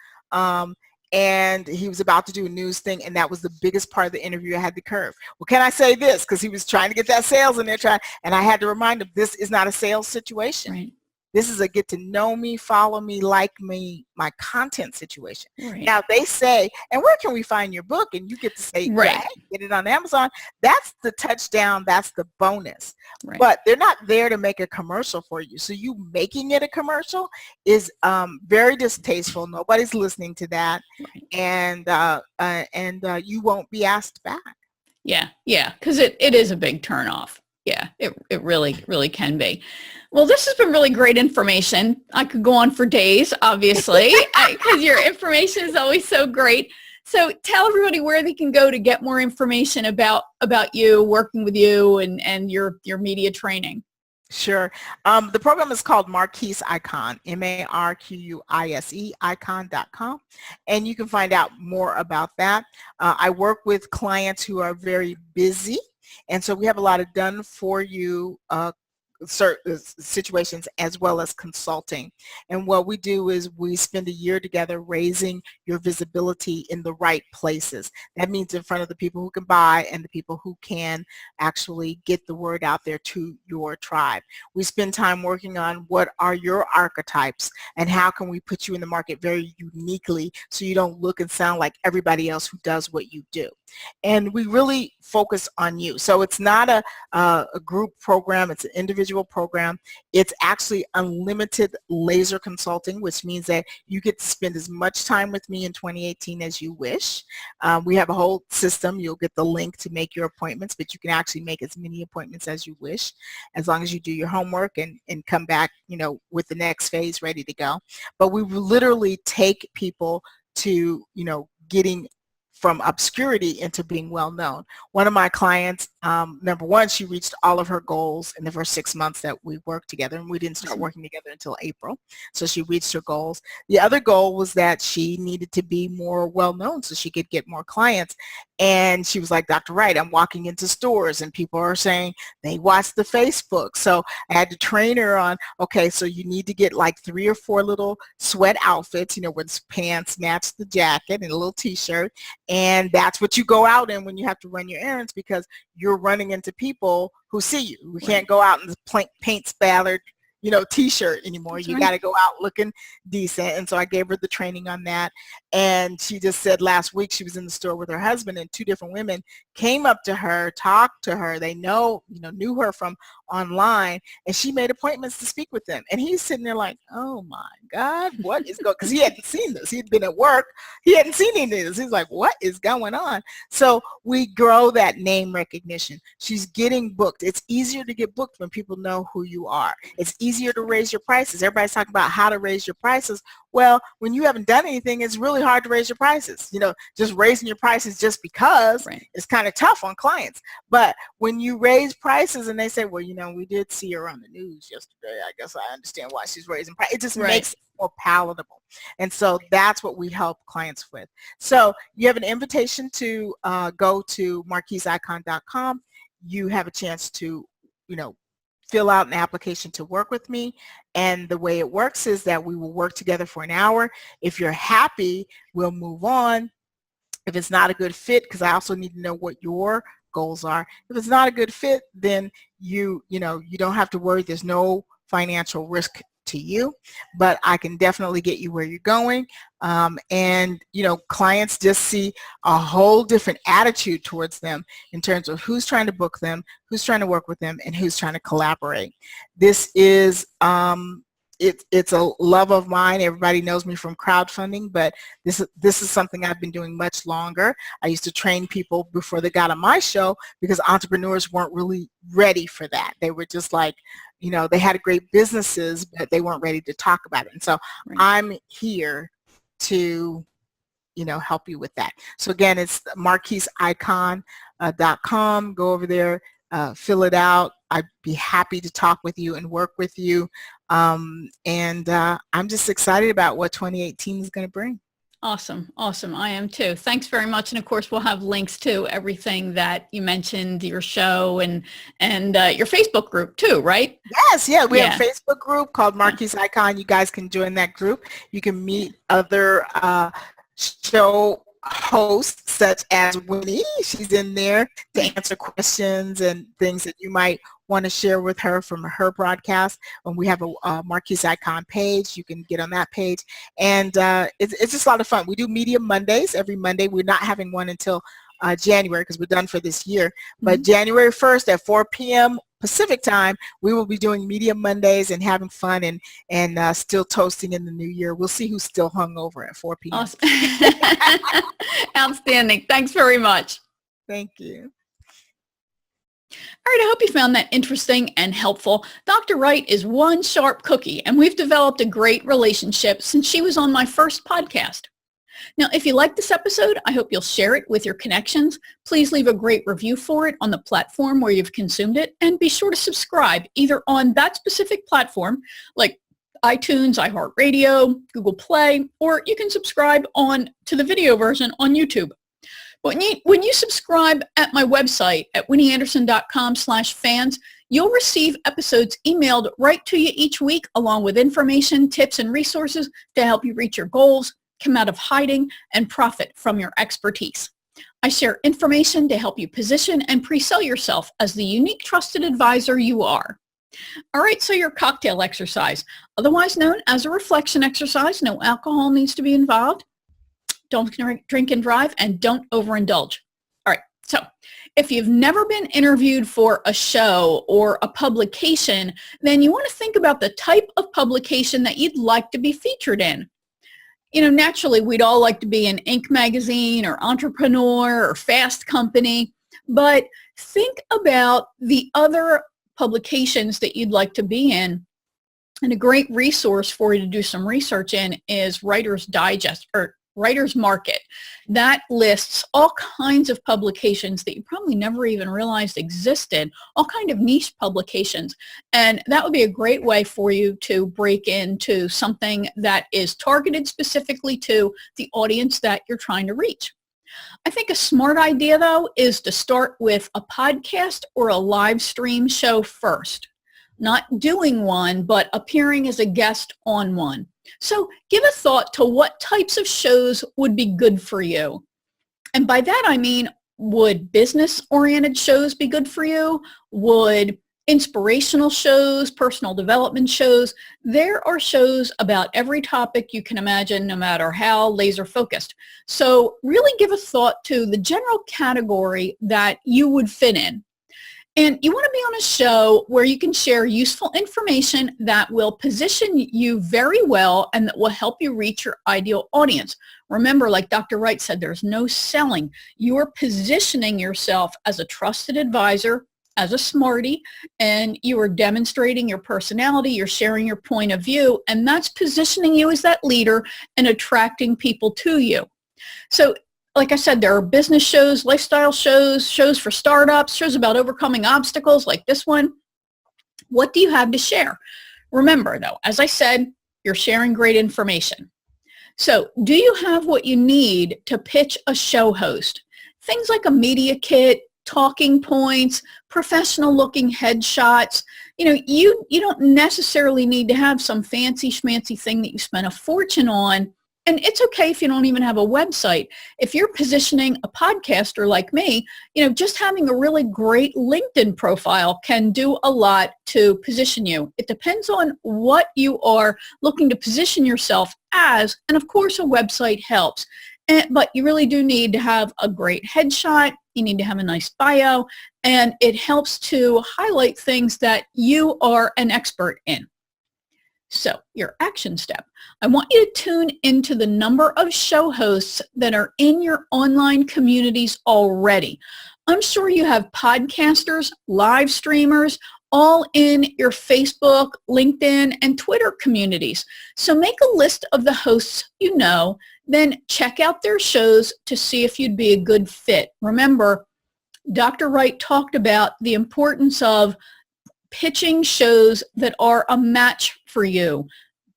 and he was about to do a news thing, and that was the biggest part of the interview. I had to curve. Well, can I say this? Because he was trying to get that sales in there, and I had to remind him, this is not a sales situation. Right. This is a get to know me, follow me, like me, my content situation. Right. Now they say, and where can we find your book? And you get to say, right. yeah, hey, get it on Amazon. That's the touchdown. That's the bonus. Right. But they're not there to make a commercial for you. So you making it a commercial is very distasteful. Nobody's listening to that. Right. And you won't be asked back. Yeah. Yeah. Because it is a big turnoff. Yeah, it really can be. Well, this has been really great information. I could go on for days, obviously, because your information is always so great. So tell everybody where they can go to get more information about you, working with you, and your media training. Sure. The program is called Marquise Icon, MARQUISE, icon.com. And you can find out more about that. I work with clients who are very busy. And so we have a lot of done for you situations as well as consulting. And what we do is we spend a year together raising your visibility in the right places. That means in front of the people who can buy and the people who can actually get the word out there to your tribe. We spend time working on what are your archetypes and how can we put you in the market very uniquely so you don't look and sound like everybody else who does what you do. And we really focus on you. So it's not a group program, it's an individual program. It's actually unlimited laser consulting, which means that you get to spend as much time with me in 2018 as you wish. We have a whole system. You'll get the link to make your appointments, but you can actually make as many appointments as you wish, as long as you do your homework and come back, with the next phase ready to go. But we literally take people to, getting from obscurity into being well known. One of my clients, number one, she reached all of her goals in the first 6 months that we worked together, and we didn't start working together until April. So she reached her goals. The other goal was that she needed to be more well known so she could get more clients. And she was like, Dr. Wright, I'm walking into stores and people are saying they watch the Facebook. So I had to train her on, okay, so you need to get like 3 or 4 little sweat outfits, where the pants match the jacket and a little t-shirt. And that's what you go out in when you have to run your errands, because you're running into people who see you. We can't go out in the paint spattered, t-shirt anymore. That's you got to go out looking decent. And so I gave her the training on that. And she just said last week she was in the store with her husband, and 2 different women came up to her, talked to her. They knew her from online, and she made appointments to speak with them. And he's sitting there like, oh my God, what is going on? Because he hadn't seen this. He'd been at work. He hadn't seen any of this. He's like, what is going on? So we grow that name recognition. She's getting booked. It's easier to get booked when people know who you are. It's easier to raise your prices. Everybody's talking about how to raise your prices. Well, when you haven't done anything, it's really hard to raise your prices. Just raising your prices just because is kind of tough on clients. But when you raise prices and they say, well, we did see her on the news yesterday, I guess I understand why she's raising prices. It just makes it more palatable. And so that's what we help clients with. So you have an invitation to go to marquiseicon.com. You have a chance to, fill out an application to work with me. And the way it works is that we will work together for an hour. If you're happy, we'll move on. If it's not a good fit, because I also need to know what your goals are. If it's not a good fit, then you don't have to worry. There's no financial risk to you, but I can definitely get you where you're going. And clients just see a whole different attitude towards them in terms of who's trying to book them, who's trying to work with them, and who's trying to collaborate. This is it's a love of mine. Everybody knows me from crowdfunding, but this is something I've been doing much longer. I used to train people before they got on my show because entrepreneurs weren't really ready for that. They were just like, they had great businesses, but they weren't ready to talk about it. And so I'm here to, help you with that. So again, it's marquiseicon.com. Go over there, fill it out. I'd be happy to talk with you and work with you. I'm just excited about what 2018 is going to bring. Awesome. Awesome. I am too. Thanks very much. And of course, we'll have links to everything that you mentioned, your show and your Facebook group too, right? Yes, yeah, we have Yeah. a Facebook group called Yeah. Marquise Icon. You guys can join that group. You can meet other show hosts such as Winnie. She's in there to answer questions and things that you might want to share with her from her broadcast. And we have a Marquise Icon page. You can get on that page. And it's just a lot of fun. We do Media Mondays every Monday. We're not having one until January because we're done for this year. But January 1st at 4 p.m. Pacific time, we will be doing Media Mondays and having fun and still toasting in the new year. We'll see who's still hungover at 4 p.m. Awesome. Outstanding. Thanks very much. Thank you. All right, I hope you found that interesting and helpful. Dr. Wright is one sharp cookie, and we've developed a great relationship since she was on my first podcast. Now, if you like this episode, I hope you'll share it with your connections. Please leave a great review for it on the platform where you've consumed it, and be sure to subscribe either on that specific platform, like iTunes, iHeartRadio, Google Play, or you can subscribe on to the video version on YouTube. When you subscribe at my website at winnieanderson.com/fans, you'll receive episodes emailed right to you each week, along with information, tips, and resources to help you reach your goals, come out of hiding, and profit from your expertise. I share information to help you position and pre-sell yourself as the unique trusted advisor you are. All right, so your cocktail exercise, otherwise known as a reflection exercise, no alcohol needs to be involved. Don't drink and drive, and don't overindulge. All right, so if you've never been interviewed for a show or a publication, then you want to think about the type of publication that you'd like to be featured in. You know, naturally, we'd all like to be in Inc. magazine or Entrepreneur or Fast Company, but think about the other publications that you'd like to be in. And a great resource for you to do some research in is Writer's Digest or Writer's Market. That lists all kinds of publications that you probably never even realized existed, all kind of niche publications. And that would be a great way for you to break into something that is targeted specifically to the audience that you're trying to reach. I think a smart idea, though, is to start with a podcast or a live stream show first. Not doing one, but appearing as a guest on one. So give a thought to what types of shows would be good for you. And by that I mean, would business-oriented shows be good for you? Would inspirational shows, personal development shows? There are shows about every topic you can imagine, no matter how laser focused. So really give a thought to the general category that you would fit in. And you want to be on a show where you can share useful information that will position you very well and that will help you reach your ideal audience. Remember, like Dr. Wright said, there's no selling. You are positioning yourself as a trusted advisor, as a smarty, and you are demonstrating your personality, you're sharing your point of view, and that's positioning you as that leader and attracting people to you. So like I said, there are business shows, lifestyle shows, shows for startups, shows about overcoming obstacles like this one. What do you have to share? Remember, though, as I said, you're sharing great information. So do you have what you need to pitch a show host? Things like a media kit, talking points, professional looking headshots. You know, you don't necessarily need to have some fancy schmancy thing that you spent a fortune on. And it's okay if you don't even have a website. If you're positioning a podcaster like me, you know, just having a really great LinkedIn profile can do a lot to position you. It depends on what you are looking to position yourself as. And of course, a website helps. But you really do need to have a great headshot. You need to have a nice bio. And it helps to highlight things that you are an expert in. So your action step. I want you to tune into the number of show hosts that are in your online communities already. I'm sure you have podcasters, live streamers, all in your Facebook, LinkedIn, and Twitter communities. So make a list of the hosts you know, then check out their shows to see if you'd be a good fit. Remember, Dr. Wright talked about the importance of pitching shows that are a match for you.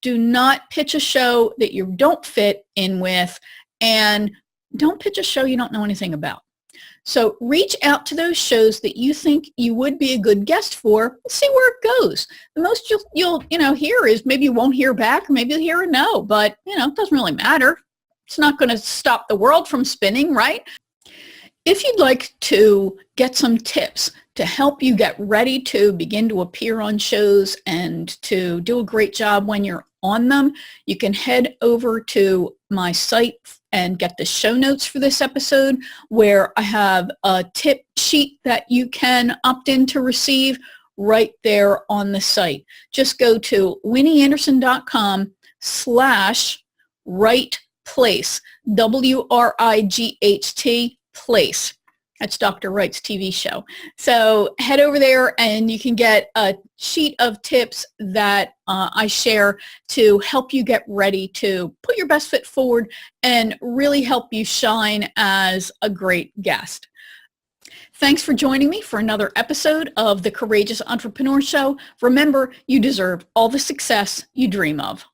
Do not pitch a show that you don't fit in with, and don't pitch a show you don't know anything about. So reach out to those shows that you think you would be a good guest for and see where it goes. The most you'll hear is maybe you won't hear back, or maybe you'll hear a no, but it doesn't really matter. It's not going to stop the world from spinning, right? If you'd like to get some tips to help you get ready to begin to appear on shows and to do a great job when you're on them, you can head over to my site and get the show notes for this episode, where I have a tip sheet that you can opt in to receive right there on the site. Just go to winnieanderson.com/right place, WRIGHT place. That's Dr. Wright's TV show. So head over there and you can get a sheet of tips that I share to help you get ready to put your best foot forward and really help you shine as a great guest. Thanks for joining me for another episode of the Courageous Entrepreneur Show. Remember, you deserve all the success you dream of.